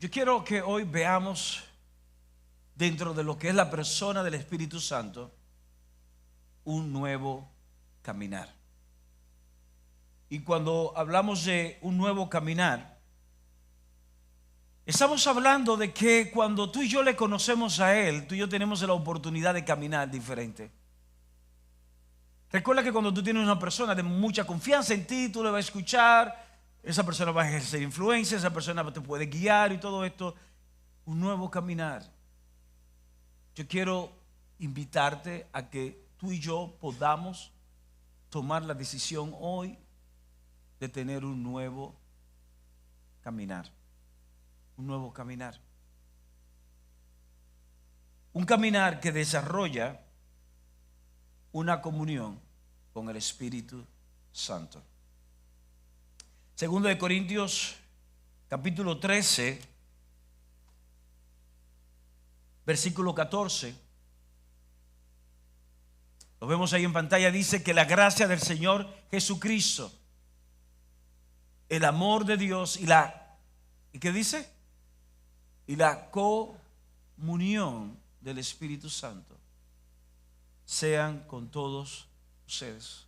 Yo quiero que hoy veamos dentro de lo que es la persona del Espíritu Santo un nuevo caminar. Y cuando hablamos de un nuevo caminar, estamos hablando de que cuando tú y yo le conocemos a Él, tú y yo tenemos la oportunidad de caminar diferente. Recuerda que cuando tú tienes una persona de mucha confianza en ti, tú le vas a escuchar, esa persona va a ejercer influencia, esa persona te puede guiar y todo esto. Un nuevo caminar. Yo quiero invitarte a que tú y yo podamos tomar la decisión hoy de tener un nuevo caminar. Un nuevo caminar. Un caminar que desarrolla una comunión con el Espíritu Santo. Segundo de Corintios, capítulo 13, versículo 14. Lo vemos ahí en pantalla. Dice que la gracia del Señor Jesucristo, el amor de Dios ¿y qué dice? Y la comunión del Espíritu Santo sean con todos ustedes.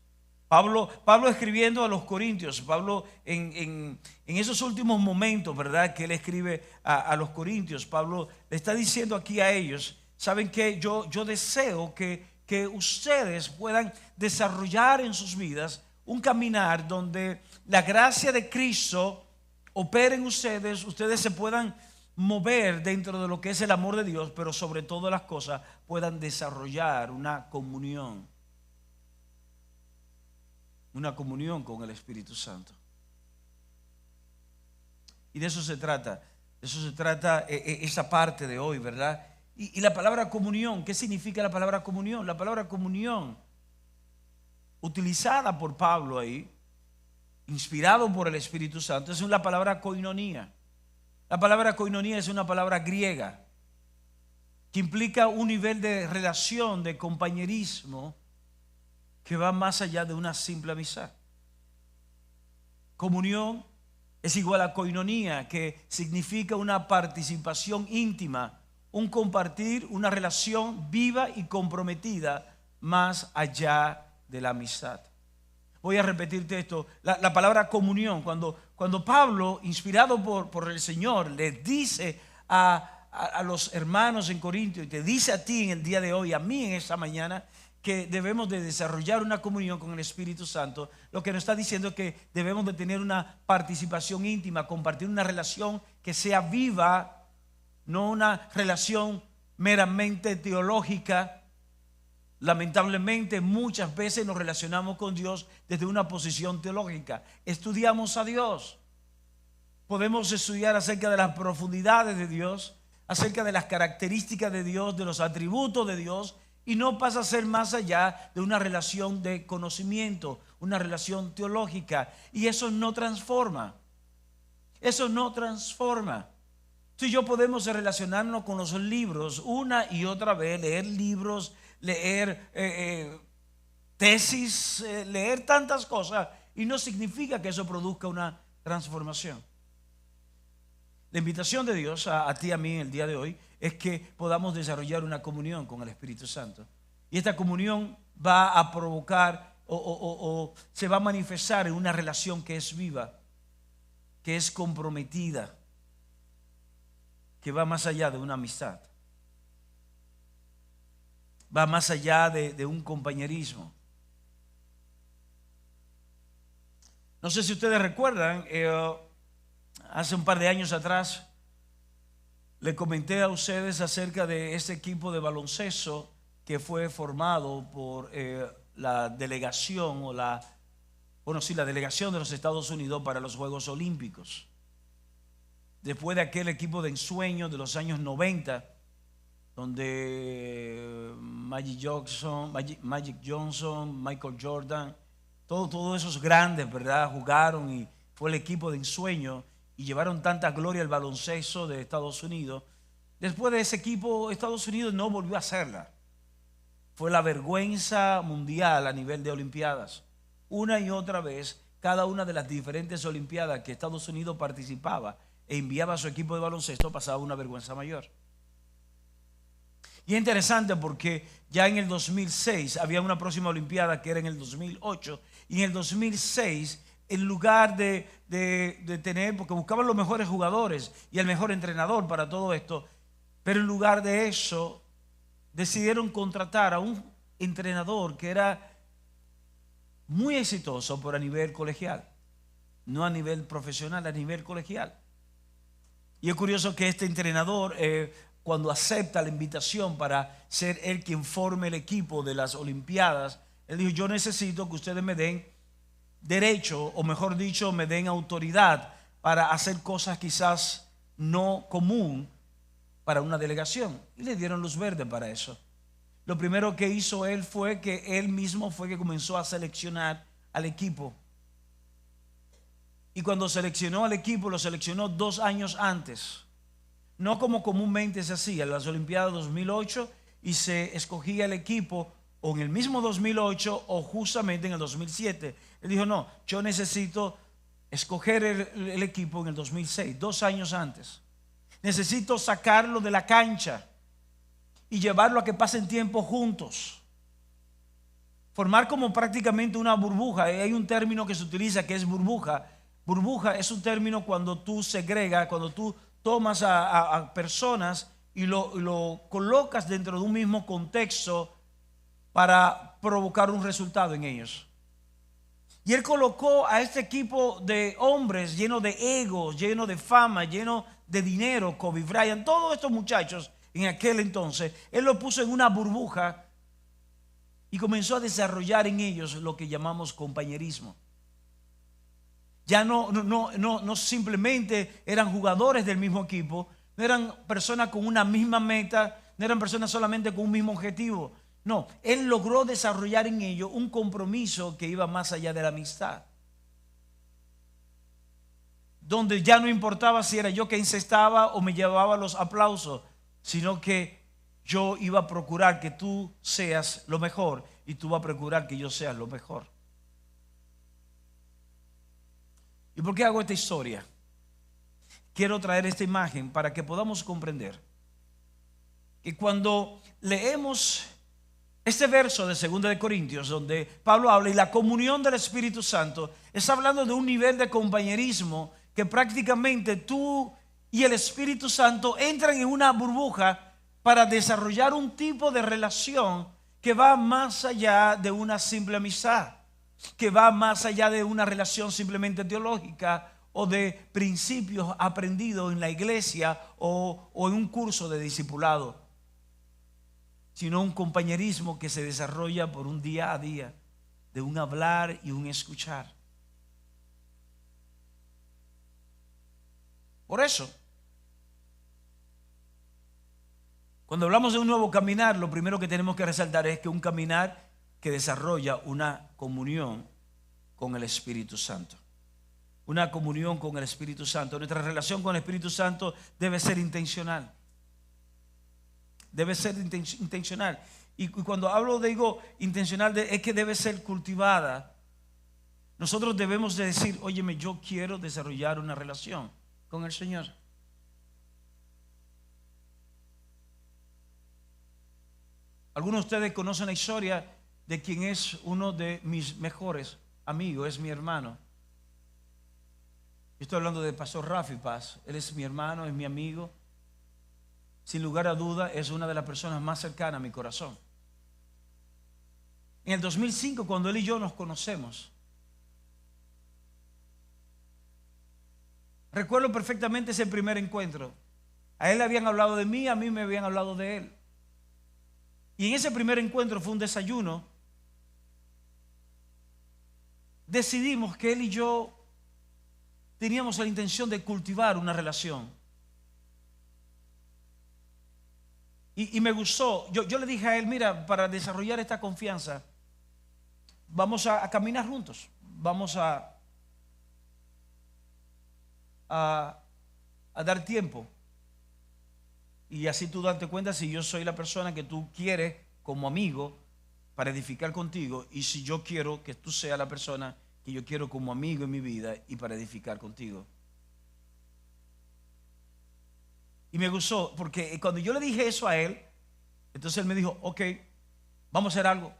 Pablo escribiendo a los Corintios, Pablo en esos últimos momentos, ¿verdad?, que él escribe a los Corintios, Pablo le está diciendo aquí a ellos, ¿saben qué? Yo deseo que ustedes puedan desarrollar en sus vidas un caminar donde la gracia de Cristo opere en ustedes se puedan mover dentro de lo que es el amor de Dios, pero sobre todas las cosas puedan desarrollar una comunión con el Espíritu Santo. Y de eso se trata esa parte de hoy, ¿verdad? Y la palabra comunión, ¿qué significa la palabra comunión? La palabra comunión, utilizada por Pablo ahí, inspirado por el Espíritu Santo, es la palabra koinonía. La palabra koinonía es una palabra griega que implica un nivel de relación, de compañerismo, que va más allá de una simple amistad. Comunión es igual a koinonía, que significa una participación íntima, un compartir, una relación viva y comprometida más allá de la amistad. Voy a repetirte esto, la palabra comunión, cuando Pablo, inspirado por el Señor, le dice a los hermanos en Corintios, y te dice a ti en el día de hoy, a mí en esta mañana, que debemos de desarrollar una comunión con el Espíritu Santo, lo que nos está diciendo es que debemos de tener una participación íntima, compartir una relación que sea viva, no una relación meramente teológica. Lamentablemente muchas veces nos relacionamos con Dios desde una posición teológica. Estudiamos a Dios. Podemos estudiar acerca de las profundidades de Dios, acerca de las características de Dios, de los atributos de Dios, y no pasa a ser más allá de una relación de conocimiento, una relación teológica. Y eso no transforma. Eso no transforma. Tú y yo podemos relacionarnos con los libros una y otra vez, leer libros, leer tesis, leer tantas cosas, y no significa que eso produzca una transformación. La invitación de Dios a ti y a mí en el día de hoy es que podamos desarrollar una comunión con el Espíritu Santo. Y esta comunión va a provocar o se va a manifestar en una relación que es viva, que es comprometida, que va más allá de una amistad. Va más allá de un compañerismo. No sé si ustedes recuerdan, hace un par de años atrás le comenté a ustedes acerca de este equipo de baloncesto que fue formado por la delegación la delegación de los Estados Unidos para los Juegos Olímpicos. Después de aquel equipo de ensueño de los años 90, donde Magic Johnson, Michael Jordan, todos esos grandes, ¿verdad?, jugaron, y fue el equipo de ensueño y llevaron tanta gloria al baloncesto de Estados Unidos. Después de ese equipo, Estados Unidos no volvió a hacerla. Fue la vergüenza mundial a nivel de olimpiadas. Una y otra vez, cada una de las diferentes olimpiadas que Estados Unidos participaba, e enviaba a su equipo de baloncesto, pasaba una vergüenza mayor. Y es interesante porque ya en el 2006 había una próxima Olimpiada que era en el 2008, y en el 2006, en lugar de tener, porque buscaban los mejores jugadores y el mejor entrenador para todo esto, pero en lugar de eso decidieron contratar a un entrenador que era muy exitoso por a nivel colegial, no a nivel profesional, a nivel colegial. Y es curioso que este entrenador, cuando acepta la invitación para ser él quien forme el equipo de las Olimpiadas, él dijo: yo necesito que ustedes me den derecho, o mejor dicho, me den autoridad para hacer cosas quizás no común para una delegación. Y le dieron luz verde para eso. Lo primero que hizo él fue que él mismo fue que comenzó a seleccionar al equipo. Y cuando seleccionó al equipo, lo seleccionó 2 años antes. No como comúnmente se hacía en las Olimpiadas 2008, y se escogía el equipo o en el mismo 2008 o justamente en el 2007. Él dijo: no, yo necesito escoger el equipo en el 2006, 2 años antes. Necesito sacarlo de la cancha y llevarlo a que pasen tiempo juntos. Formar como prácticamente una burbuja. Hay un término que se utiliza que es burbuja. Burbuja es un término cuando tú segregas, cuando tú tomas a personas y lo colocas dentro de un mismo contexto para provocar un resultado en ellos. Y él colocó a este equipo de hombres lleno de egos, lleno de fama, lleno de dinero, Kobe Bryant, todos estos muchachos en aquel entonces, él lo puso en una burbuja y comenzó a desarrollar en ellos lo que llamamos compañerismo. Ya no simplemente eran jugadores del mismo equipo, no eran personas con una misma meta, no eran personas solamente con un mismo objetivo. No, él logró desarrollar en ellos un compromiso que iba más allá de la amistad. Donde ya no importaba si era yo que encestaba o me llevaba los aplausos, sino que yo iba a procurar que tú seas lo mejor y tú vas a procurar que yo sea lo mejor. ¿Y por qué hago esta historia? Quiero traer esta imagen para que podamos comprender que cuando leemos este verso de 2 de Corintios, donde Pablo habla y la comunión del Espíritu Santo, está hablando de un nivel de compañerismo que prácticamente tú y el Espíritu Santo entran en una burbuja para desarrollar un tipo de relación que va más allá de una simple amistad, que va más allá de una relación simplemente teológica o de principios aprendidos en la iglesia o en un curso de discipulado, sino un compañerismo que se desarrolla por un día a día, de un hablar y un escuchar. Por eso, cuando hablamos de un nuevo caminar, lo primero que tenemos que resaltar es que un caminar que desarrolla una comunión con el Espíritu Santo. Una comunión con el Espíritu Santo. Nuestra relación con el Espíritu Santo debe ser intencional. Debe ser intencional. Y cuando hablo, digo intencional, es que debe ser cultivada. Nosotros debemos de decir: óyeme, yo quiero desarrollar una relación con el Señor. Algunos de ustedes conocen la historia de quien es uno de mis mejores amigos, es mi hermano. Estoy hablando de Pastor Rafi Paz. Él es mi hermano, es mi amigo. Sin lugar a duda, es una de las personas más cercanas a mi corazón. En el 2005, cuando él y yo nos conocemos, recuerdo perfectamente ese primer encuentro. A él le habían hablado de mí, a mí me habían hablado de él. Y en ese primer encuentro fue un desayuno. Decidimos que él y yo teníamos la intención de cultivar una relación. Y me gustó. Yo le dije a él: mira, para desarrollar esta confianza, vamos a caminar juntos. Vamos a dar tiempo. Y así tú darte cuenta si yo soy la persona que tú quieres como amigo para edificar contigo, y si yo quiero que tú seas la persona que yo quiero como amigo en mi vida y para edificar contigo. Y me gustó, porque cuando yo le dije eso a él, entonces él me dijo, ok, vamos a hacer algo.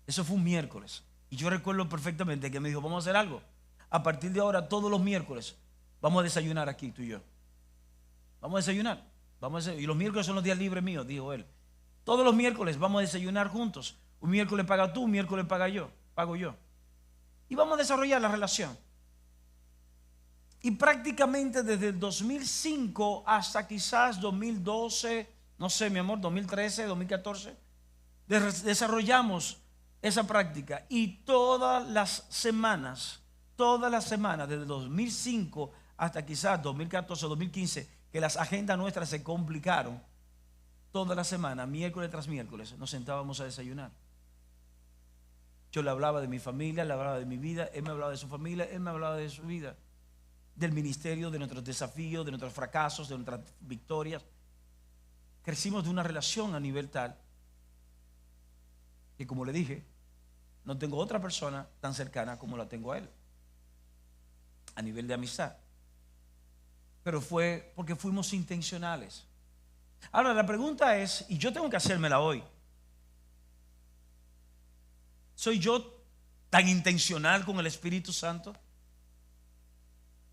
Eso fue un miércoles. Y yo recuerdo perfectamente que me dijo, vamos a hacer algo. A partir de ahora, todos los miércoles, vamos a desayunar aquí, tú y yo. Vamos a desayunar. Y los miércoles son los días libres míos, dijo él. Todos los miércoles vamos a desayunar juntos. Un miércoles paga tú, un miércoles pago yo. Y vamos a desarrollar la relación. Y prácticamente desde el 2005 hasta quizás 2012, no sé, mi amor, 2013, 2014, desarrollamos esa práctica. Y todas las semanas, desde 2005 hasta quizás 2014 o 2015, que las agendas nuestras se complicaron, toda la semana, miércoles tras miércoles, nos sentábamos a desayunar. Yo le hablaba de mi familia, le hablaba de mi vida, él me hablaba de su familia, él me hablaba de su vida, del ministerio, de nuestros desafíos, de nuestros fracasos, de nuestras victorias. Crecimos de una relación a nivel tal que, como le dije, no tengo otra persona tan cercana como la tengo a él, a nivel de amistad. Pero fue porque fuimos intencionales. Ahora la pregunta es, y yo tengo que hacérmela hoy, ¿soy yo tan intencional con el Espíritu Santo?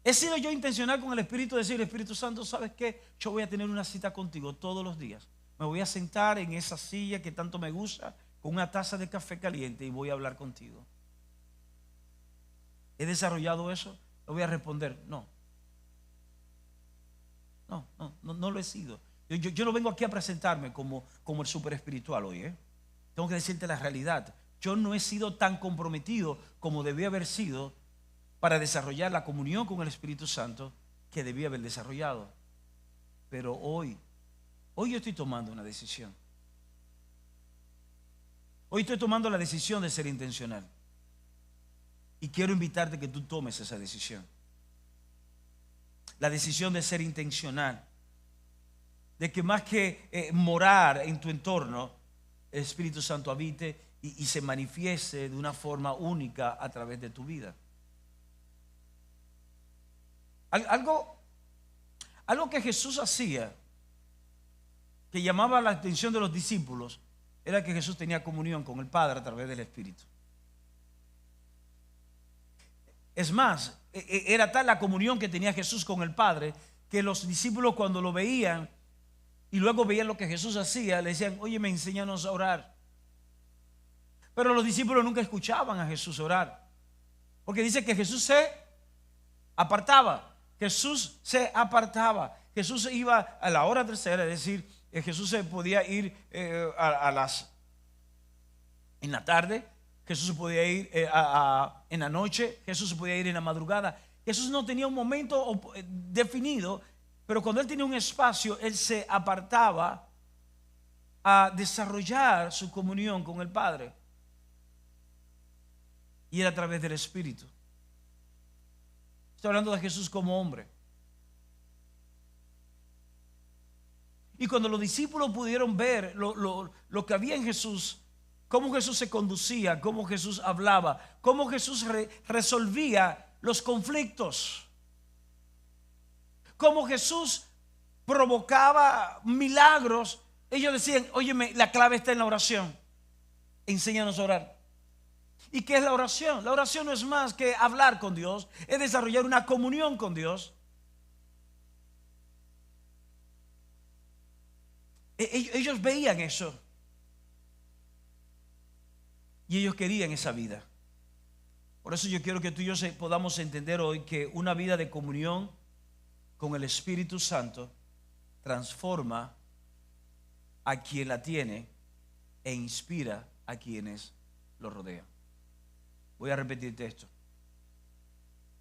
¿He sido yo intencional con el Espíritu? Decir, Espíritu Santo, ¿sabes qué? Yo voy a tener una cita contigo todos los días. Me voy a sentar en esa silla que tanto me gusta, con una taza de café caliente, y voy a hablar contigo. ¿He desarrollado eso? Le voy a responder, no. No lo he sido. Yo no vengo aquí a presentarme como el super espiritual hoy. Tengo que decirte la realidad. Yo no he sido tan comprometido como debía haber sido para desarrollar la comunión con el Espíritu Santo que debía haber desarrollado. Pero hoy yo estoy tomando una decisión. Hoy estoy tomando la decisión de ser intencional. Y quiero invitarte a que tú tomes esa decisión. La decisión de ser intencional. De que más que morar en tu entorno, el Espíritu Santo habite y se manifieste de una forma única a través de tu vida. Algo que Jesús hacía, que llamaba la atención de los discípulos, era que Jesús tenía comunión con el Padre a través del Espíritu. Es más, era tal la comunión que tenía Jesús con el Padre, que los discípulos, cuando lo veían y luego veían lo que Jesús hacía, le decían, oye, enséñanos a orar. Pero los discípulos nunca escuchaban a Jesús orar, porque dice que Jesús se apartaba. Jesús se apartaba. Jesús iba a la hora tercera, es decir, Jesús se podía ir en la tarde, Jesús se podía ir en la noche, Jesús se podía ir en la madrugada. Jesús no tenía un momento definido, pero cuando él tenía un espacio, él se apartaba a desarrollar su comunión con el Padre. Y era a través del Espíritu. Estoy hablando de Jesús como hombre. Y cuando los discípulos pudieron ver lo que había en Jesús, cómo Jesús se conducía, cómo Jesús hablaba, cómo Jesús resolvía los conflictos, cómo Jesús provocaba milagros, ellos decían, óyeme, la clave está en la oración. Enséñanos a orar. ¿Y qué es la oración? La oración no es más que hablar con Dios, es desarrollar una comunión con Dios. Ellos veían eso y ellos querían esa vida. Por eso yo quiero que tú y yo podamos entender hoy que una vida de comunión con el Espíritu Santo transforma a quien la tiene e inspira a quienes lo rodean. Voy a repetirte esto.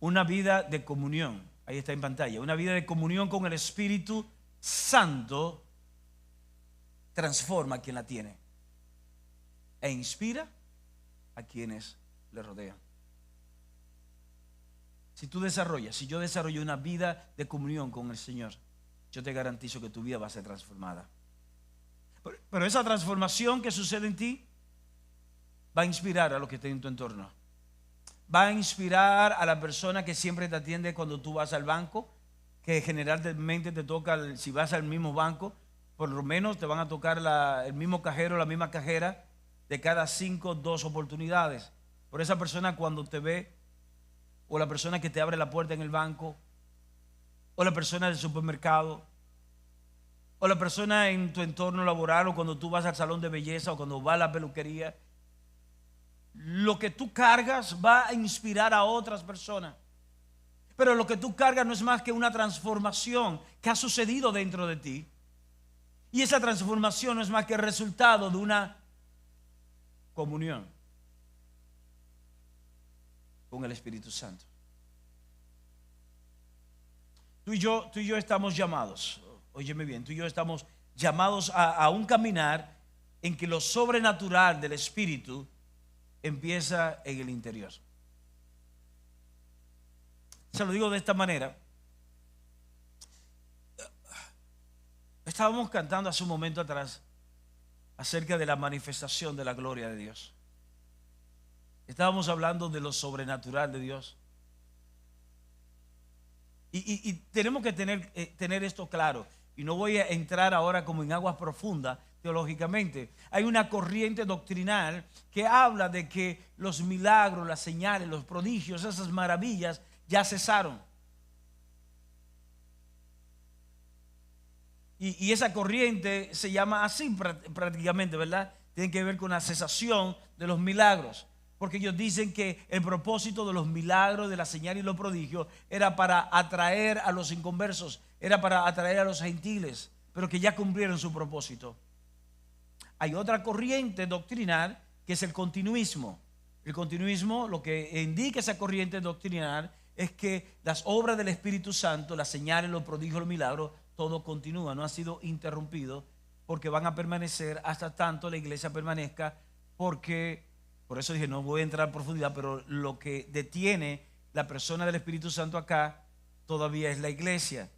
Una vida de comunión, ahí está en pantalla, una vida de comunión con el Espíritu Santo transforma a quien la tiene e inspira a quienes le rodean. Si yo desarrollo una vida de comunión con el Señor, yo te garantizo que tu vida va a ser transformada. Pero esa transformación que sucede en ti va a inspirar a los que estén en tu entorno. Va a inspirar a la persona que siempre te atiende cuando tú vas al banco, que generalmente te toca, si vas al mismo banco, por lo menos te van a tocar el mismo cajero, la misma cajera, de cada 5, 2 oportunidades. Por esa persona cuando te ve, o la persona que te abre la puerta en el banco, o la persona del supermercado, o la persona en tu entorno laboral, o cuando tú vas al salón de belleza, o cuando vas a la peluquería, lo que tú cargas va a inspirar a otras personas. Pero lo que tú cargas no es más que una transformación que ha sucedido dentro de ti. Y esa transformación no es más que el resultado de una comunión con el Espíritu Santo. Tú y yo estamos llamados, óyeme bien, tú y yo estamos llamados a un caminar en que lo sobrenatural del Espíritu empieza en el interior. Se lo digo de esta manera. Estábamos cantando hace un momento atrás acerca de la manifestación de la gloria de Dios. Estábamos hablando de lo sobrenatural de Dios. Y tenemos que tener esto claro. Y no voy a entrar ahora como en aguas profundas teológicamente. Hay una corriente doctrinal que habla de que los milagros, las señales, los prodigios, esas maravillas ya cesaron. Y esa corriente se llama así prácticamente, ¿verdad? Tiene que ver con la cesación de los milagros. Porque ellos dicen que el propósito de los milagros, de la señal y los prodigios era para atraer a los inconversos, era para atraer a los gentiles, pero que ya cumplieron su propósito. Hay otra corriente doctrinal que es el continuismo. El continuismo, lo que indica esa corriente doctrinal es que las obras del Espíritu Santo, las señales, los prodigios, los milagros, todo continúa, no ha sido interrumpido, porque van a permanecer hasta tanto la iglesia permanezca, porque, por eso dije, no voy a entrar en profundidad, pero lo que detiene la persona del Espíritu Santo acá todavía es la iglesia.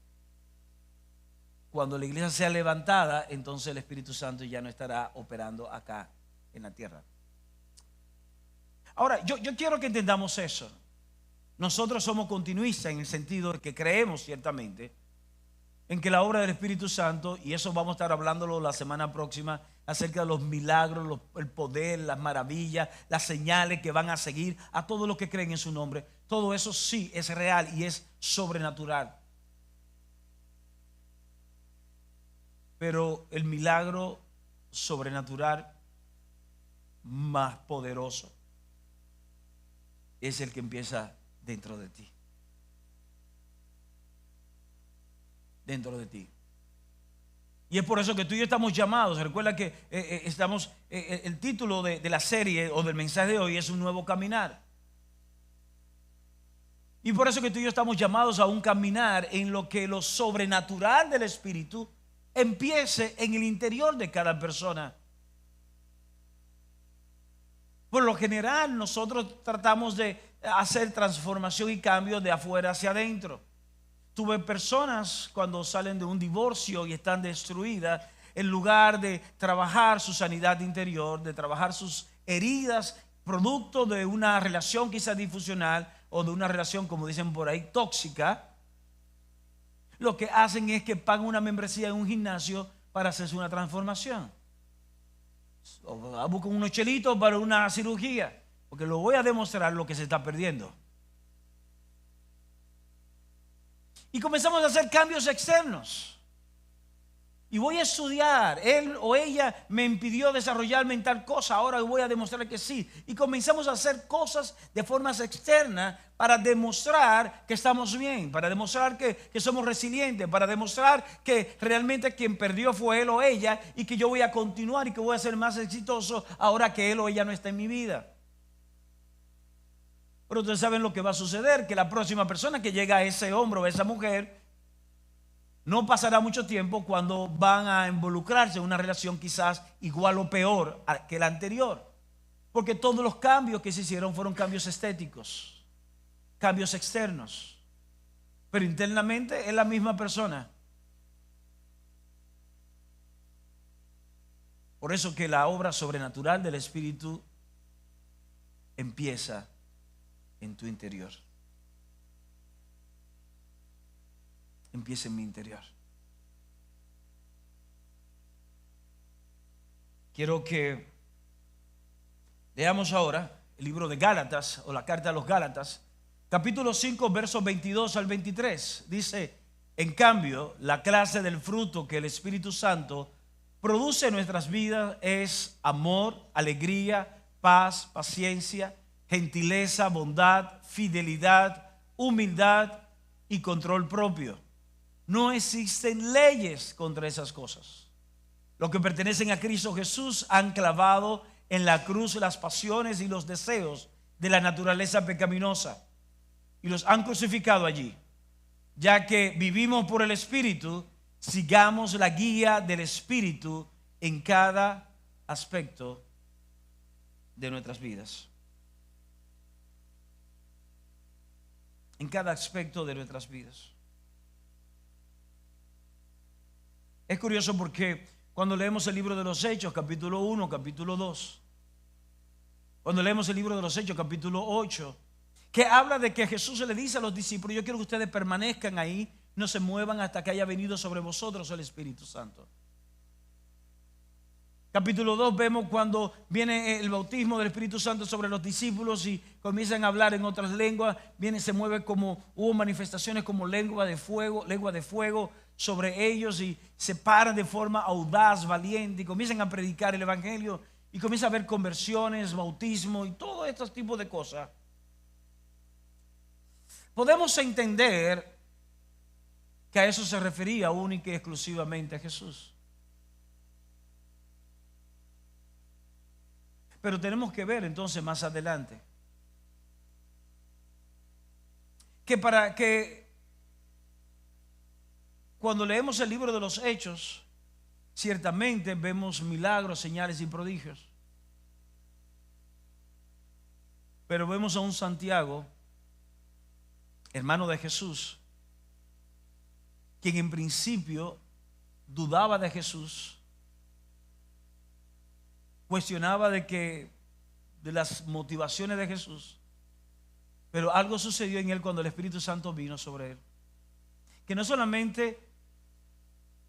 Cuando la iglesia sea levantada, entonces el Espíritu Santo ya no estará operando acá en la tierra. Ahora, yo quiero que entendamos eso. Nosotros somos continuistas en el sentido de que creemos ciertamente en que la obra del Espíritu Santo, y eso vamos a estar hablándolo la semana próxima, acerca de los milagros, el poder, las maravillas, las señales que van a seguir a todos los que creen en su nombre. Todo eso sí es real y es sobrenatural. Pero el milagro sobrenatural más poderoso es el que empieza dentro de ti. Dentro de ti. Y es por eso que tú y yo estamos llamados. Recuerda que el título de la serie o del mensaje de hoy es un nuevo caminar. Y por eso que tú y yo estamos llamados a un caminar en lo que lo sobrenatural del Espíritu empiece en el interior de cada persona. Por lo general nosotros tratamos de hacer transformación y cambio de afuera hacia adentro. Tuve personas cuando salen de un divorcio y están destruidas, en lugar de trabajar su sanidad interior, de trabajar sus heridas, producto de una relación quizás disfuncional o de una relación, como dicen por ahí, tóxica, lo que hacen es que pagan una membresía en un gimnasio para hacerse una transformación. O buscan unos chelitos para una cirugía, porque lo voy a demostrar lo que se está perdiendo. Y comenzamos a hacer cambios externos. Y voy a estudiar. Él o ella me impidió desarrollarme en tal cosa. Ahora voy a demostrar que sí. Y comenzamos a hacer cosas de formas externas para demostrar que estamos bien, para demostrar que somos resilientes, para demostrar que realmente quien perdió fue él o ella y que yo voy a continuar y que voy a ser más exitoso ahora que él o ella no está en mi vida. Pero ustedes saben lo que va a suceder, que la próxima persona que llega a ese hombre o a esa mujer no pasará mucho tiempo cuando van a involucrarse en una relación quizás igual o peor que la anterior. Porque todos los cambios que se hicieron fueron cambios estéticos, cambios externos. Pero internamente es la misma persona. Por eso que la obra sobrenatural del Espíritu empieza en tu interior. empiece en mi interior. Quiero que leamos ahora el libro de Gálatas, o la carta a los Gálatas, capítulo 5, versos 22 al 23. Dice: en cambio, la clase del fruto que el Espíritu Santo produce en nuestras vidas es amor, alegría, paz, paciencia, gentileza, bondad, fidelidad, humildad y control propio. No existen leyes contra esas cosas. Los que pertenecen a Cristo Jesús han clavado en la cruz las pasiones y los deseos de la naturaleza pecaminosa y los han crucificado allí. Ya que vivimos por el Espíritu, sigamos la guía del Espíritu en cada aspecto de nuestras vidas. En cada aspecto de nuestras vidas. Es curioso porque cuando leemos el libro de los Hechos, capítulo 1, capítulo 2, cuando leemos el libro de los Hechos, capítulo 8, que habla de que Jesús le dice a los discípulos: yo quiero que ustedes permanezcan ahí, no se muevan hasta que haya venido sobre vosotros el Espíritu Santo. Capítulo 2 vemos cuando viene el bautismo del Espíritu Santo sobre los discípulos y comienzan a hablar en otras lenguas. Se mueve como, hubo manifestaciones como lengua de fuego sobre ellos, y se paran de forma audaz, valiente, y comienzan a predicar el Evangelio, y comienza a haber conversiones, bautismo y todo este tipo de cosas. Podemos entender que a eso se refería única y exclusivamente a Jesús. Pero tenemos que ver entonces más adelante que cuando leemos el libro de los Hechos, ciertamente vemos milagros, señales y prodigios. Pero vemos a un Santiago, hermano de Jesús, quien en principio dudaba de Jesús, cuestionaba de las motivaciones de Jesús, pero algo sucedió en él cuando el Espíritu Santo vino sobre él, que no solamente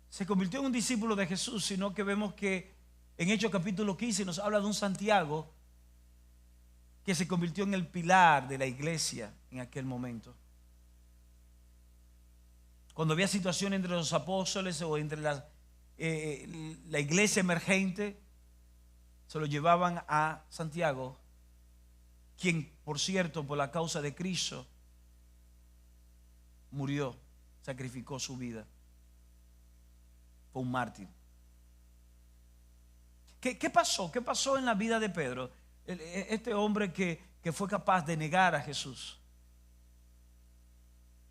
se convirtió en un discípulo de Jesús, sino que vemos que en Hechos capítulo 15 nos habla de un Santiago que se convirtió en el pilar de la iglesia en aquel momento. Cuando había situación entre los apóstoles o entre la iglesia emergente, se lo llevaban a Santiago, quien, por cierto, por la causa de Cristo, murió, sacrificó su vida. Fue un mártir. ¿Qué pasó? ¿Qué pasó en la vida de Pedro? Este hombre que fue capaz de negar a Jesús.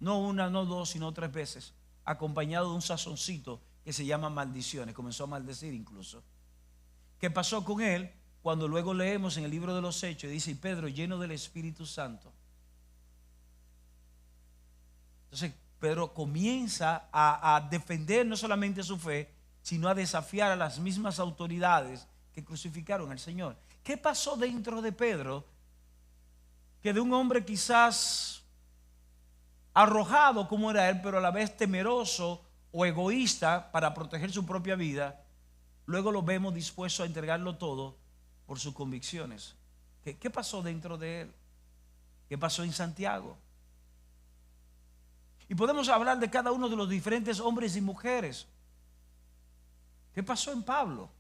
No una, no dos, sino 3 veces, acompañado de un sazoncito que se llama maldiciones. Comenzó a maldecir incluso. ¿Qué pasó con él? Cuando luego leemos en el libro de los Hechos, dice: y Pedro, lleno del Espíritu Santo. Entonces Pedro comienza a defender no solamente su fe, sino a desafiar a las mismas autoridades que crucificaron al Señor. ¿Qué pasó dentro de Pedro? Que de un hombre quizás arrojado como era él, pero a la vez temeroso o egoísta para proteger su propia vida, luego lo vemos dispuesto a entregarlo todo por sus convicciones. ¿Qué pasó dentro de él? ¿Qué pasó en Santiago? Y podemos hablar de cada uno de los diferentes hombres y mujeres. ¿Qué pasó en Pablo?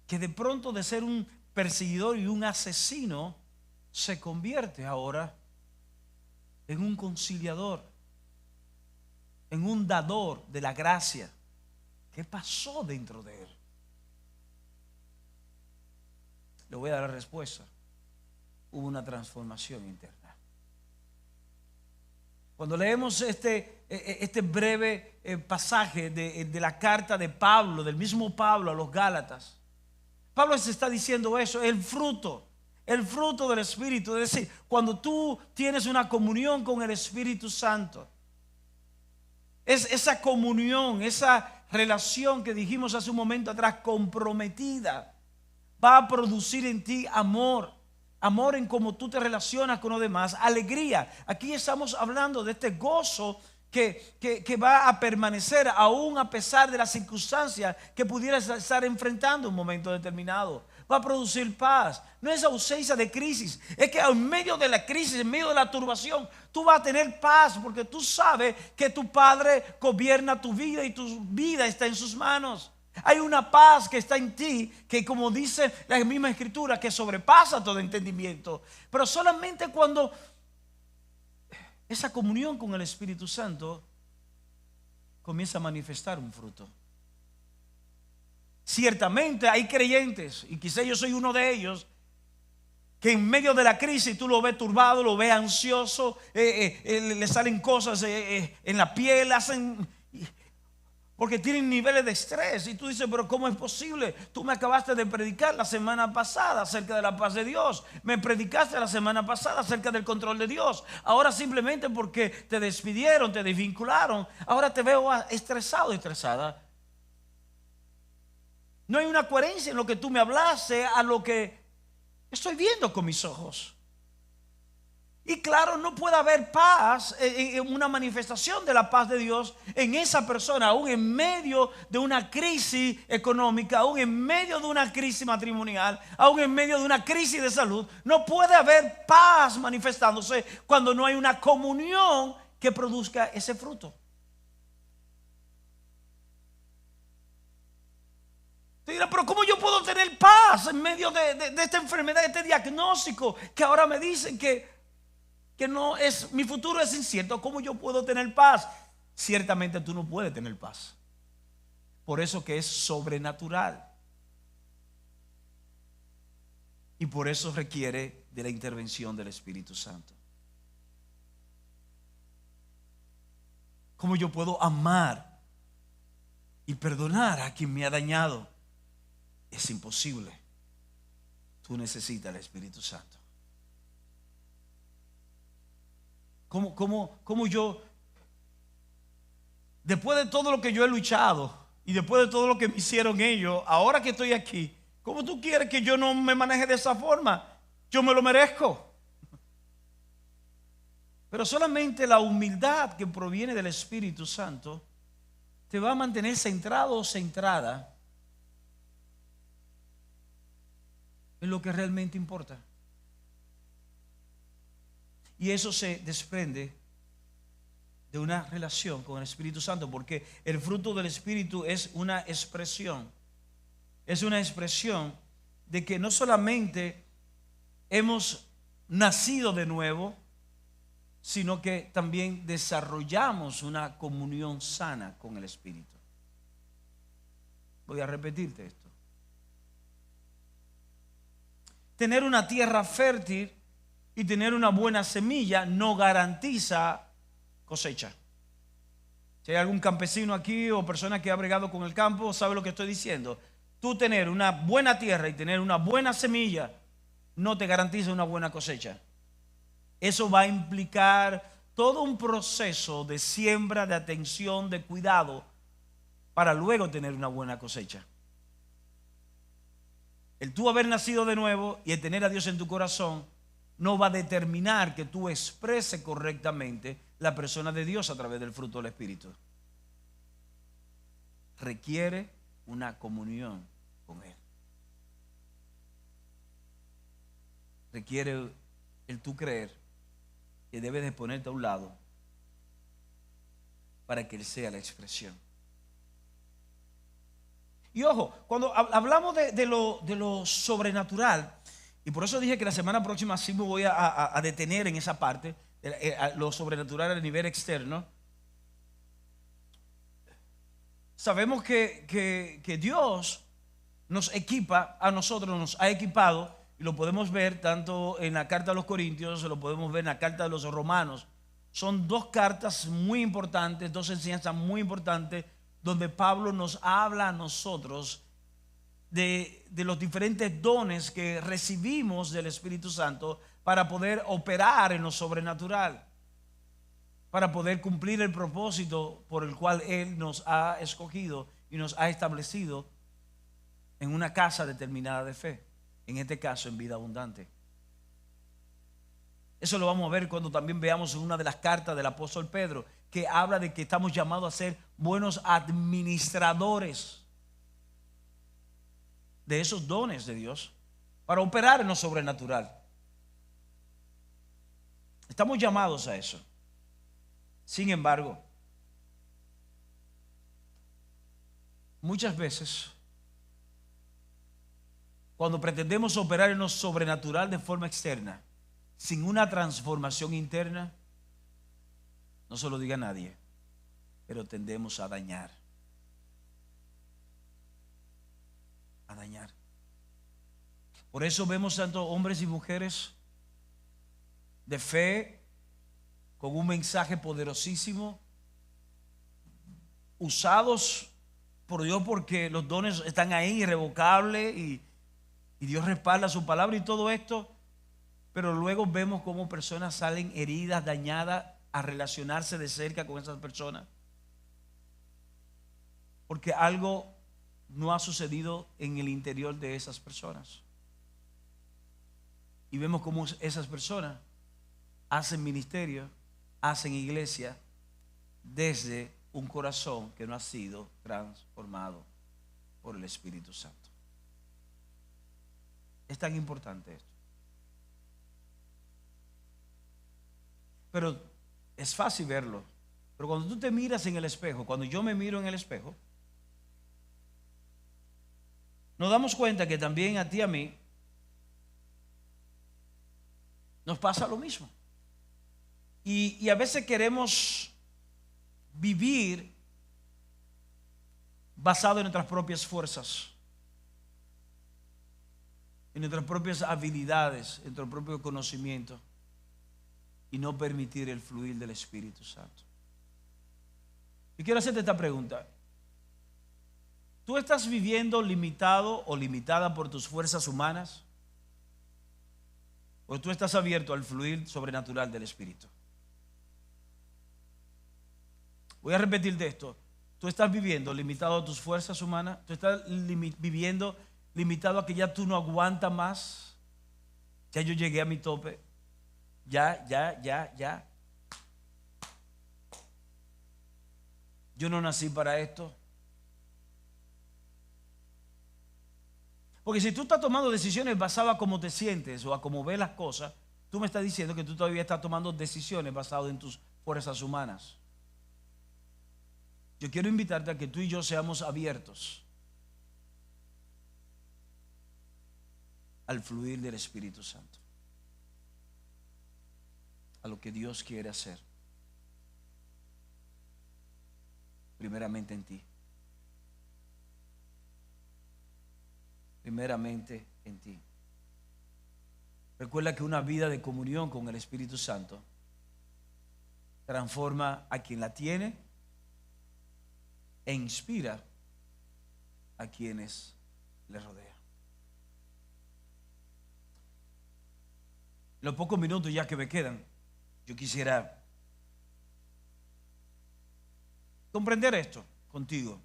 Que de pronto, de ser un perseguidor y un asesino, se convierte ahora en un conciliador, en un dador de la gracia. ¿Qué pasó dentro de él? Le voy a dar la respuesta. Hubo una transformación interna. Cuando leemos este breve pasaje de la carta de Pablo, del mismo Pablo a los Gálatas, Pablo se está diciendo eso: el fruto del Espíritu. Es decir, cuando tú tienes una comunión con el Espíritu Santo, es esa comunión, esa relación que dijimos hace un momento atrás, comprometida, va a producir en ti amor, amor en cómo tú te relacionas con los demás, alegría. Aquí estamos hablando de este gozo que va a permanecer aún a pesar de las circunstancias que pudieras estar enfrentando en un momento determinado. Va a producir paz. No es ausencia de crisis, es que en medio de la crisis, en medio de la turbación, tú vas a tener paz porque tú sabes que tu Padre gobierna tu vida y tu vida está en sus manos. Hay una paz que está en ti, que como dice la misma escritura, que sobrepasa todo entendimiento. Pero solamente cuando esa comunión con el Espíritu Santo comienza a manifestar un fruto. Ciertamente hay creyentes, y quizá yo soy uno de ellos, que en medio de la crisis tú lo ves turbado, lo ves ansioso, le salen cosas en la piel, porque tienen niveles de estrés. Y tú dices, pero ¿cómo es posible? Tú me acabaste de predicar la semana pasada acerca de la paz de Dios. Me predicaste la semana pasada acerca del control de Dios. Ahora simplemente porque te despidieron, te desvincularon, ahora te veo estresado, estresada. No hay una coherencia en lo que tú me hablaste a lo que estoy viendo con mis ojos. Y claro, no puede haber paz, una manifestación de la paz de Dios en esa persona, aún en medio de una crisis económica, aún en medio de una crisis matrimonial, aún en medio de una crisis de salud. No puede haber paz manifestándose cuando no hay una comunión que produzca ese fruto. Te dirá, pero ¿cómo yo puedo tener paz en medio de esta enfermedad, de este diagnóstico que ahora me dicen que no es, mi futuro es incierto? ¿Cómo yo puedo tener paz? Ciertamente tú no puedes tener paz. Por eso que es sobrenatural. Y por eso requiere de la intervención del Espíritu Santo. ¿Cómo yo puedo amar y perdonar a quien me ha dañado? Es imposible. Tú necesitas el Espíritu Santo. ¿Cómo yo, después de todo lo que yo he luchado y después de todo lo que me hicieron ellos, ahora que estoy aquí, cómo tú quieres que yo no me maneje de esa forma? Yo me lo merezco. Pero solamente la humildad que proviene del Espíritu Santo te va a mantener centrado o centrada en lo que realmente importa. Y eso se desprende de una relación con el Espíritu Santo, porque el fruto del Espíritu es una expresión. Es una expresión de que no solamente hemos nacido de nuevo, sino que también desarrollamos una comunión sana con el Espíritu. Voy a repetirte esto. Tener una tierra fértil y tener una buena semilla no garantiza cosecha. Si hay algún campesino aquí o persona que ha bregado con el campo, sabe lo que estoy diciendo. Tú tener una buena tierra y tener una buena semilla no te garantiza una buena cosecha. Eso va a implicar todo un proceso de siembra, de atención, de cuidado, para luego tener una buena cosecha. El tú haber nacido de nuevo y el tener a Dios en tu corazón no va a determinar que tú expreses correctamente la persona de Dios a través del fruto del Espíritu. Requiere una comunión con Él. Requiere el tú creer que debes de ponerte a un lado para que Él sea la expresión. Y ojo, cuando hablamos de lo sobrenatural, y por eso dije que la semana próxima sí me voy a detener en esa parte, lo sobrenatural a nivel externo. Sabemos que Dios nos equipa, a nosotros nos ha equipado, y lo podemos ver tanto en la carta a los Corintios, lo podemos ver en la carta a los Romanos. Son dos cartas muy importantes, dos enseñanzas muy importantes, donde Pablo nos habla a nosotros de los diferentes dones que recibimos del Espíritu Santo para poder operar en lo sobrenatural, para poder cumplir el propósito por el cual Él nos ha escogido y nos ha establecido en una casa determinada de fe, en este caso en vida abundante. Eso lo vamos a ver cuando también veamos en una de las cartas del apóstol Pedro, que habla de que estamos llamados a ser buenos administradores de esos dones de Dios para operar en lo sobrenatural. Estamos llamados a eso. Sin embargo, muchas veces, cuando pretendemos operar en lo sobrenatural de forma externa, sin una transformación interna, no se lo diga a nadie, pero tendemos a dañar. A dañar. Por eso vemos tantos hombres y mujeres de fe con un mensaje poderosísimo, usados por Dios porque los dones están ahí irrevocables y Dios respalda su palabra y todo esto, pero luego vemos cómo personas salen heridas, dañadas a relacionarse de cerca con esas personas porque algo no ha sucedido en el interior de esas personas. Y vemos cómo esas personas hacen ministerio, hacen iglesia desde un corazón que no ha sido transformado por el Espíritu Santo. Es tan importante esto. Pero es fácil verlo. Pero cuando tú te miras en el espejo, cuando yo me miro en el espejo, nos damos cuenta que también a ti y a mí nos pasa lo mismo. Y a veces queremos vivir basado en nuestras propias fuerzas, en nuestras propias habilidades, en nuestro propio conocimiento, y no permitir el fluir del Espíritu Santo. Y quiero hacerte esta pregunta. ¿Tú estás viviendo limitado o limitada por tus fuerzas humanas? ¿O tú estás abierto al fluir sobrenatural del Espíritu? Voy a repetirte esto. ¿Tú estás viviendo limitado a tus fuerzas humanas? ¿Tú estás viviendo limitado a que ya tú no aguantas más? Ya yo llegué a mi tope. Ya. Yo no nací para esto. Porque si tú estás tomando decisiones basadas a cómo te sientes o a cómo ves las cosas, tú me estás diciendo que tú todavía estás tomando decisiones basadas en tus fuerzas humanas. Yo quiero invitarte a que tú y yo seamos abiertos al fluir del Espíritu Santo, a lo que Dios quiere hacer, primeramente en ti. Primeramente en ti. Recuerda que una vida de comunión con el Espíritu Santo transforma a quien la tiene e inspira a quienes le rodean. Los pocos minutos ya que me quedan, yo quisiera comprender esto contigo.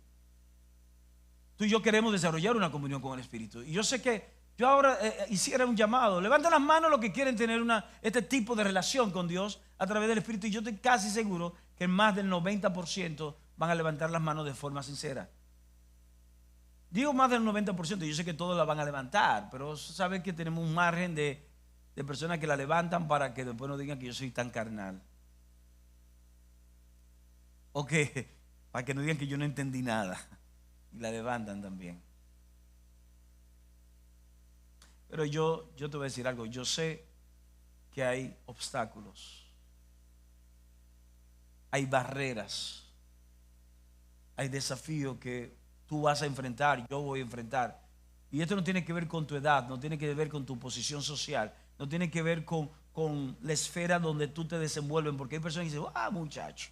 Tú y yo queremos desarrollar una comunión con el Espíritu. Y yo sé que yo ahora hiciera un llamado. Levanten las manos los que quieren tener este tipo de relación con Dios a través del Espíritu. Y yo estoy casi seguro que más del 90% van a levantar las manos de forma sincera. Digo más del 90%, yo sé que todos la van a levantar, pero saben que tenemos un margen de personas que la levantan para que después no digan que yo soy tan carnal. O que para que no digan que yo no entendí nada. Y la levantan también. Pero yo te voy a decir algo. Yo sé que hay obstáculos, hay barreras, hay desafíos que tú vas a enfrentar, yo voy a enfrentar. Y esto no tiene que ver con tu edad, no tiene que ver con tu posición social, no tiene que ver con la esfera donde tú te desenvuelves. Porque hay personas que dicen, muchacho,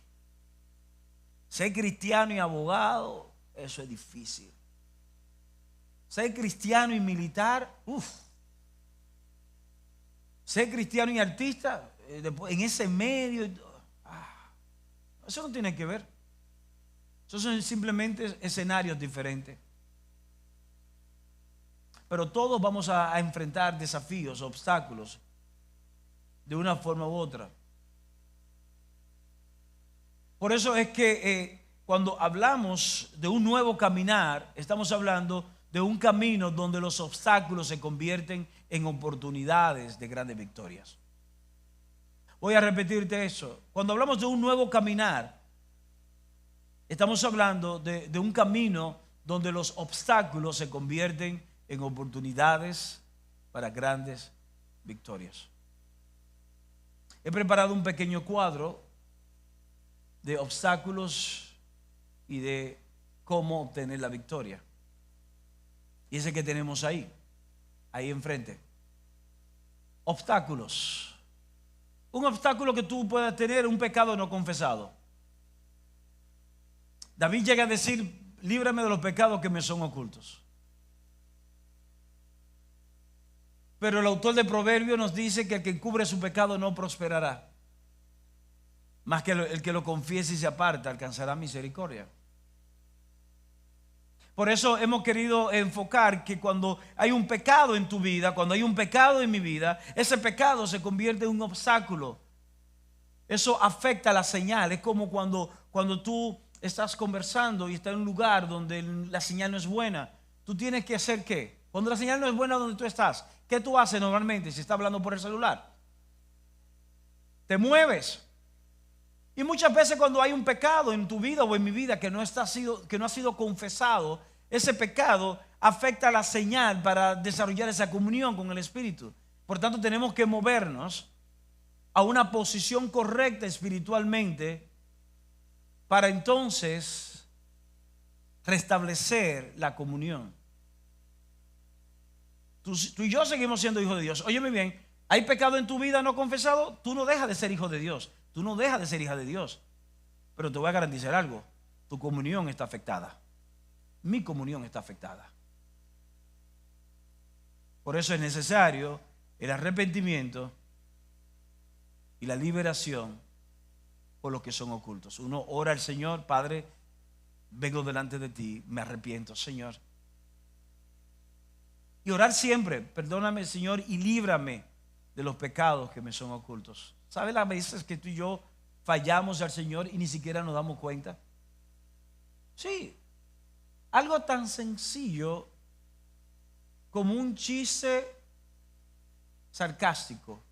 ser cristiano y abogado, eso es difícil. Ser cristiano y militar, ser cristiano y artista, en ese medio, eso no tiene que ver. Esos son simplemente escenarios diferentes. Pero todos vamos a enfrentar desafíos, obstáculos, de una forma u otra. Por eso es que cuando hablamos de un nuevo caminar, estamos hablando de un camino donde los obstáculos se convierten en oportunidades de grandes victorias. Voy a repetirte eso. Cuando hablamos de un nuevo caminar, estamos hablando de un camino donde los obstáculos se convierten en oportunidades para grandes victorias. He preparado un pequeño cuadro de obstáculos y de cómo obtener la victoria. Y ese que tenemos ahí enfrente. Obstáculos. Un obstáculo que tú puedas tener, un pecado no confesado. David llega a decir, líbrame de los pecados que me son ocultos. Pero el autor de Proverbios nos dice que el que encubre su pecado no prosperará. Más que el que lo confiese y se aparta alcanzará misericordia. Por eso hemos querido enfocar que cuando hay un pecado en tu vida, cuando hay un pecado en mi vida, ese pecado se convierte en un obstáculo. Eso afecta la señal. Es como cuando tú estás conversando y estás en un lugar donde la señal no es buena. Tú tienes que hacer ¿qué? Cuando la señal no es buena donde tú estás, ¿qué tú haces normalmente si estás hablando por el celular? Te mueves. Y muchas veces cuando hay un pecado en tu vida o en mi vida que no ha sido confesado, ese pecado afecta la señal para desarrollar esa comunión con el Espíritu. Por tanto, tenemos que movernos a una posición correcta espiritualmente para entonces restablecer la comunión. Tú y yo seguimos siendo hijos de Dios. Óyeme bien, hay pecado en tu vida no confesado, tú no dejas de ser hijo de Dios. Tú no dejas de ser hija de Dios. Pero te voy a garantizar algo. Tu comunión está afectada. Mi comunión está afectada. Por eso es necesario el arrepentimiento y la liberación por los que son ocultos. Uno ora al Señor, Padre, vengo delante de ti, me arrepiento, Señor. Y orar siempre, perdóname, Señor, y líbrame de los pecados que me son ocultos. ¿Sabe las veces que tú y yo fallamos al Señor y ni siquiera nos damos cuenta? Sí, algo tan sencillo como un chiste sarcástico.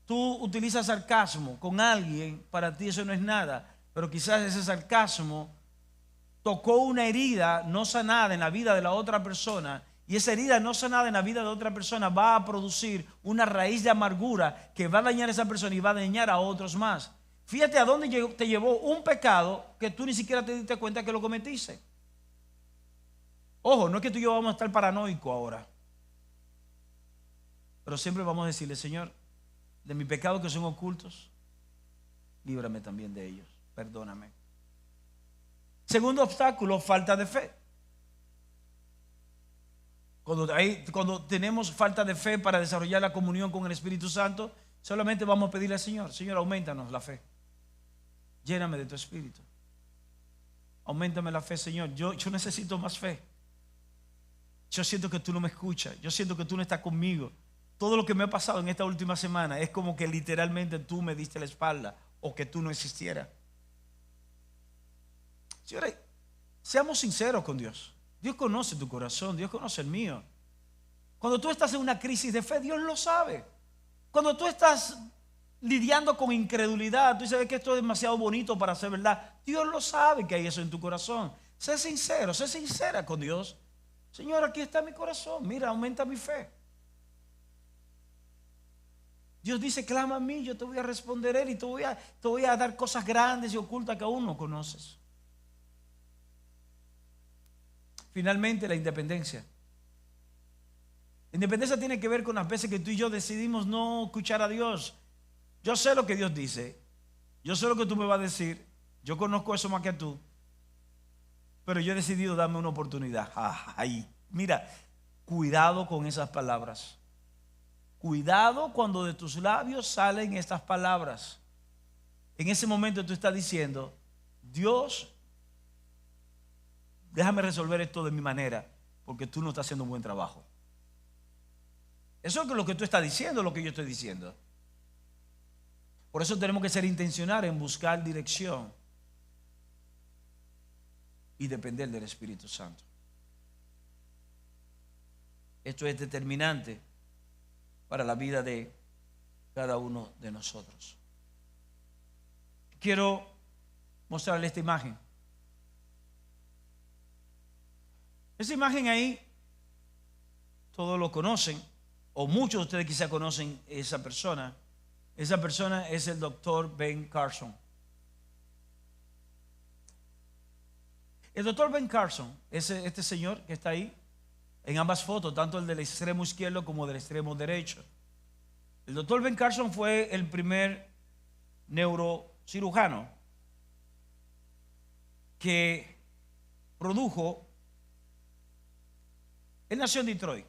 Tú utilizas sarcasmo con alguien, para ti eso no es nada, pero quizás ese sarcasmo tocó una herida no sanada en la vida de la otra persona. Y esa herida no sanada en la vida de otra persona va a producir una raíz de amargura que va a dañar a esa persona y va a dañar a otros más. Fíjate a dónde te llevó un pecado que tú ni siquiera te diste cuenta que lo cometiste. Ojo, no es que tú y yo vamos a estar paranoicos ahora. Pero siempre vamos a decirle, Señor, de mis pecados que son ocultos, líbrame también de ellos. Perdóname. Segundo obstáculo, falta de fe. Cuando tenemos falta de fe para desarrollar la comunión con el Espíritu Santo, solamente vamos a pedirle al Señor, Señor, aumentanos la fe. Lléname de tu Espíritu. Auméntame la fe, Señor. Yo necesito más fe. Yo siento que tú no me escuchas. Yo siento que tú no estás conmigo. Todo lo que me ha pasado en esta última semana es como que literalmente tú me diste la espalda o que tú no existieras. Señores, seamos sinceros con Dios. Dios conoce tu corazón, Dios conoce el mío. Cuando tú estás en una crisis de fe, Dios lo sabe. Cuando tú estás lidiando con incredulidad, tú sabes que esto es demasiado bonito para ser verdad, Dios lo sabe que hay eso en tu corazón. Sé sincero, sé sincera con Dios. Señor, aquí está mi corazón, mira, aumenta mi fe. Dios dice, clama a mí, yo te voy a responder Él y te voy a dar cosas grandes y ocultas que aún no conoces. Finalmente, la independencia. La independencia tiene que ver con las veces que tú y yo decidimos no escuchar a Dios. Yo sé lo que Dios dice. Yo sé lo que tú me vas a decir. Yo conozco eso más que tú. Pero yo he decidido darme una oportunidad. Ay, mira, cuidado con esas palabras. Cuidado cuando de tus labios salen estas palabras. En ese momento tú estás diciendo, Dios, déjame resolver esto de mi manera, porque tú no estás haciendo un buen trabajo. Eso es lo que tú estás diciendo, lo que yo estoy diciendo. Por eso tenemos que ser intencionales en buscar dirección y depender del Espíritu Santo. Esto es determinante para la vida de cada uno de nosotros. Quiero mostrarle esta imagen. Esa imagen ahí, todos lo conocen, o muchos de ustedes quizá conocen esa persona. Esa persona es el doctor Ben Carson. El doctor Ben Carson es este señor que está ahí en ambas fotos, tanto el del extremo izquierdo como del extremo derecho. El doctor Ben Carson fue el primer neurocirujano que produjo. Él nació en Detroit,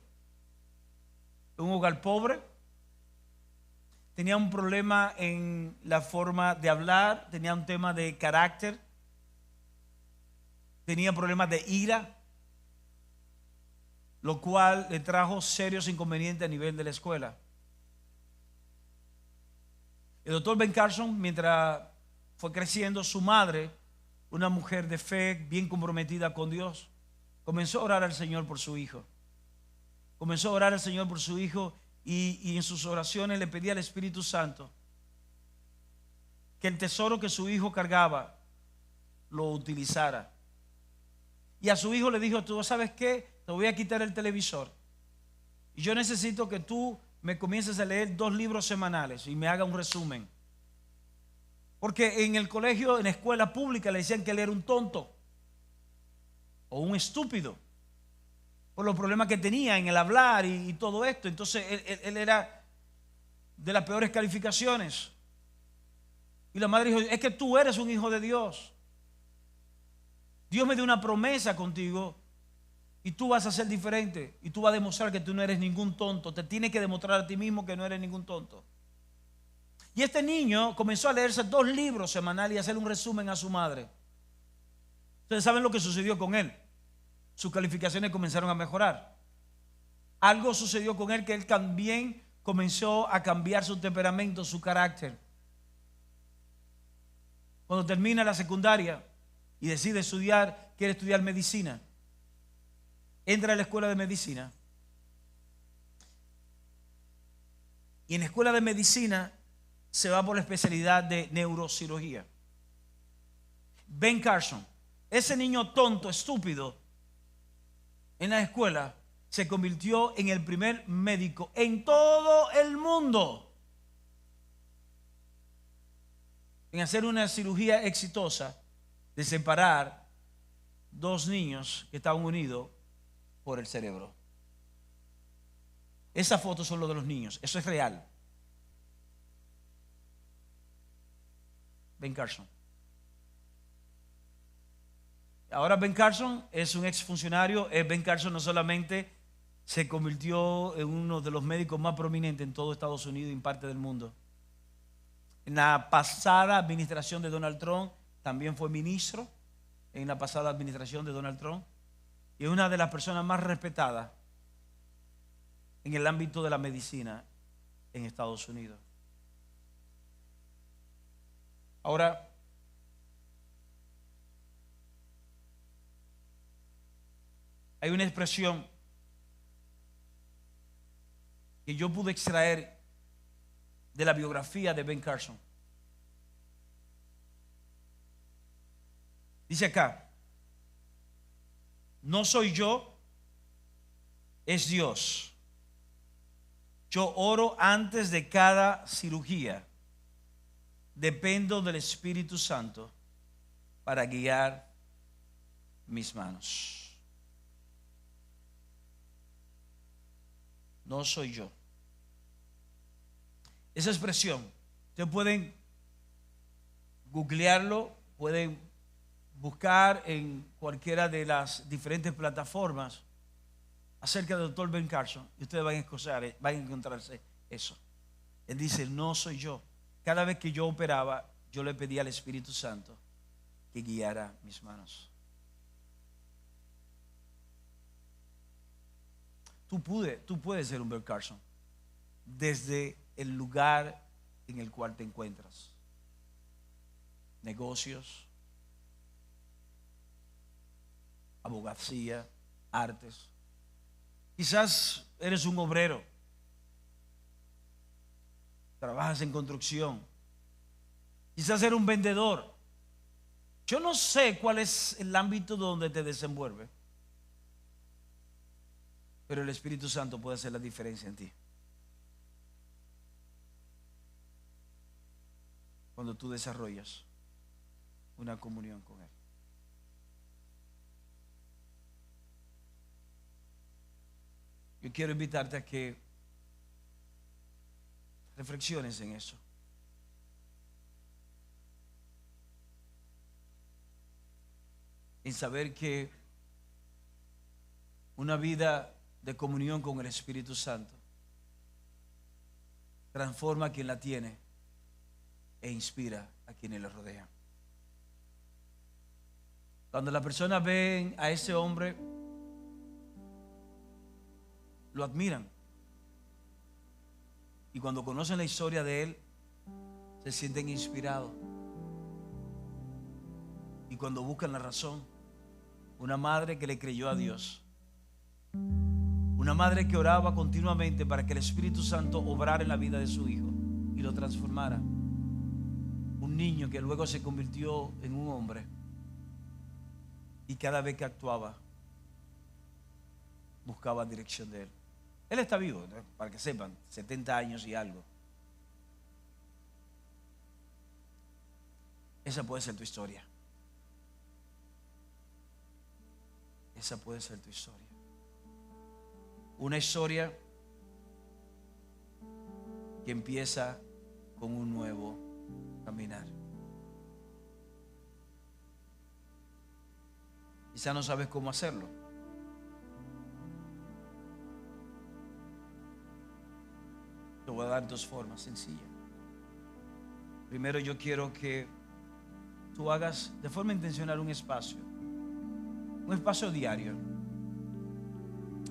en un hogar pobre. Tenía un problema en la forma de hablar, tenía un tema de carácter, tenía problemas de ira, lo cual le trajo serios inconvenientes a nivel de la escuela. El doctor Ben Carson, mientras fue creciendo, su madre, una mujer de fe bien comprometida con Dios, comenzó a orar al Señor por su hijo. Comenzó a orar al Señor por su hijo y en sus oraciones le pedía al Espíritu Santo que el tesoro que su hijo cargaba lo utilizara. Y a su hijo le dijo: tú sabes qué, te voy a quitar el televisor y yo necesito que tú me comiences a leer 2 libros semanales y me haga un resumen. Porque en el colegio, en la escuela pública, le decían que él era un tonto o un estúpido por los problemas que tenía en el hablar y todo esto. Entonces él era de las peores calificaciones. Y la madre dijo: es que tú eres un hijo de Dios. Dios me dio una promesa contigo y tú vas a ser diferente y tú vas a demostrar que tú no eres ningún tonto. Te tienes que demostrar a ti mismo que no eres ningún tonto. Y este niño comenzó a leerse 2 libros semanales y a hacer un resumen a su madre. Ustedes saben lo que sucedió con él. Sus calificaciones comenzaron a mejorar. Algo sucedió con él, que él también comenzó a cambiar su temperamento, su carácter. Cuando termina la secundaria y decide estudiar, quiere estudiar medicina, entra a la escuela de medicina. Y en la escuela de medicina se va por la especialidad de neurocirugía. Ben Carson, ese niño tonto, estúpido, en la escuela, se convirtió en el primer médico en todo el mundo en hacer una cirugía exitosa de separar 2 niños que estaban unidos por el cerebro. Esas fotos son lo de los niños, eso es real. Ben Carson. Ahora Ben Carson es un exfuncionario. Ben Carson no solamente se convirtió en uno de los médicos más prominentes en todo Estados Unidos y en parte del mundo. En la pasada administración de Donald Trump también fue ministro, en la pasada administración de Donald Trump, y es una de las personas más respetadas en el ámbito de la medicina en Estados Unidos. Ahora, hay una expresión que yo pude extraer de la biografía de Ben Carson. Dice acá: no soy yo, es Dios. Yo oro antes de cada cirugía. Dependo del Espíritu Santo para guiar mis manos. No soy yo. Esa expresión, ustedes pueden googlearlo, pueden buscar en cualquiera de las diferentes plataformas acerca del doctor Ben Carson y ustedes van a encontrarse eso. Él dice: no soy yo. Cada vez que yo operaba, yo le pedía al Espíritu Santo que guiara mis manos. Tú puedes ser un Ben Carson desde el lugar en el cual te encuentras. Negocios, abogacía, artes. Quizás eres un obrero, trabajas en construcción, quizás eres un vendedor. Yo no sé cuál es el ámbito donde te desenvuelves, pero el Espíritu Santo puede hacer la diferencia en ti. Cuando tú desarrollas una comunión con Él. Yo quiero invitarte a que reflexiones en eso. En saber que una vida de comunión con el Espíritu Santo transforma a quien la tiene e inspira a quienes le rodean. Cuando las personas ven a ese hombre, lo admiran. Y cuando conocen la historia de él, se sienten inspirados. Y cuando buscan la razón, una madre que le creyó a Dios, una madre que oraba continuamente para que el Espíritu Santo obrara en la vida de su hijo y lo transformara. Un niño que luego se convirtió en un hombre y cada vez que actuaba buscaba dirección de él. Él está vivo, ¿no? Para que sepan, 70 años y algo. Esa puede ser tu historia. Esa puede ser tu historia. Una historia que empieza con un nuevo caminar. Quizá no sabes cómo hacerlo. Te voy a dar dos formas sencillas. Primero, yo quiero que tú hagas de forma intencional un espacio diario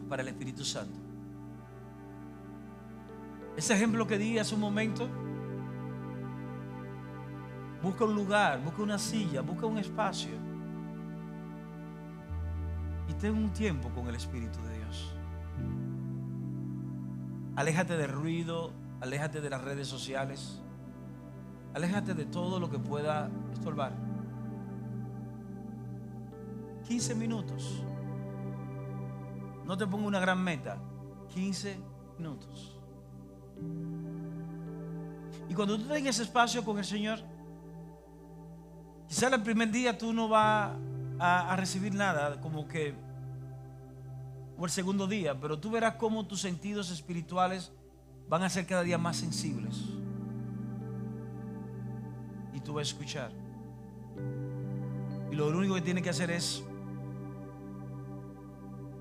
para el Espíritu Santo. Ese ejemplo que di hace un momento, busca un lugar, busca una silla, busca un espacio y ten un tiempo con el Espíritu de Dios. Aléjate del ruido, aléjate de las redes sociales, aléjate de todo lo que pueda estorbar. 15 minutos. No te pongo una gran meta. 15 minutos. Y cuando tú tengas ese espacio con el Señor, quizás el primer día tú no vas a recibir nada, como que, o el segundo día, pero tú verás cómo tus sentidos espirituales van a ser cada día más sensibles. Y tú vas a escuchar. Y lo único que tienes que hacer es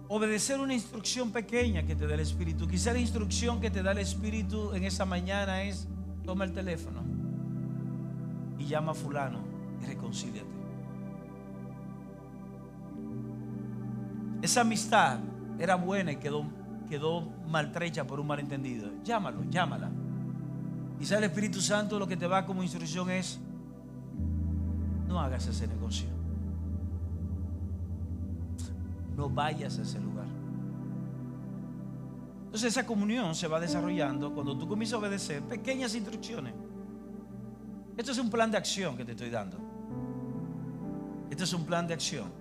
obedecer una instrucción pequeña que te da el Espíritu. Quizá la instrucción que te da el Espíritu en esa mañana es: toma el teléfono y llama a fulano y reconcíliate. Esa amistad era buena y quedó maltrecha por un malentendido. Llámalo, llámala. Quizá el Espíritu Santo lo que te va como instrucción es: no hagas ese negocio. No vayas a ese lugar. Entonces esa comunión se va desarrollando cuando tú comienzas a obedecer pequeñas instrucciones. Esto es un plan de acción que te estoy dando. Este es un plan de acción.